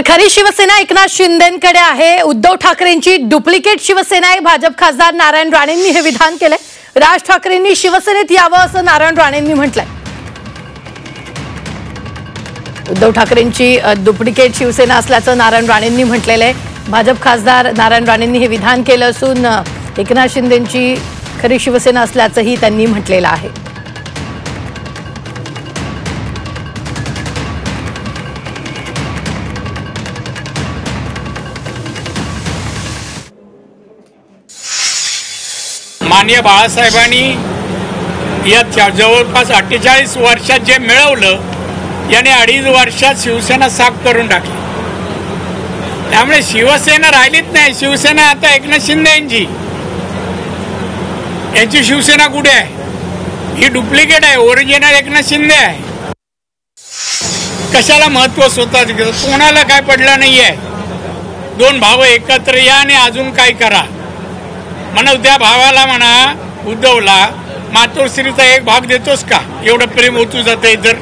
खरी शिवसेना एकनाथ शिंदेंकडे आहे। उद्धव ठाकरेंची डुप्लिकेट शिवसेना आहे। भाजप खासदार नारायण राणेंनी हे विधान केले। राज ठाकरेंनी शिवसेनेत यावं असं नारायण राणेंनी म्हटलंय। उद्धव ठाकरेंची डुप्लिकेट शिवसेना असल्याचं नारायण राणेंनी म्हटलेलं आहे। भाजप खासदार नारायण राणेंनी हे विधान केलं असून एकनाथ शिंदेंची खरी शिवसेना असल्याचंही त्यांनी म्हटलेलं आहे। माननीय बाळासाहेबांनी या जवळपास 48 वर्षात जे मिळवलं याने 2.5 वर्षात शिवसेना साफ करून टाकली। त्यामुळे शिवसेना राहिलीच नाही। शिवसेना आता एकनाथ शिंदे यांची शिवसेना कुठे आहे? ही डुप्लिकेट आहे। ओरिजिनल एकनाथ शिंदे आहे। कशाला महत्व स्वतः कोणाला काय पडलं नाहीये। दोन भाव एकत्र या आणि अजून काय करा म्हणा। त्या भावाला म्हणा उद्धवला मातोश्रीचा एक भाग देतोस का? एवढं प्रेम होतू जाते तर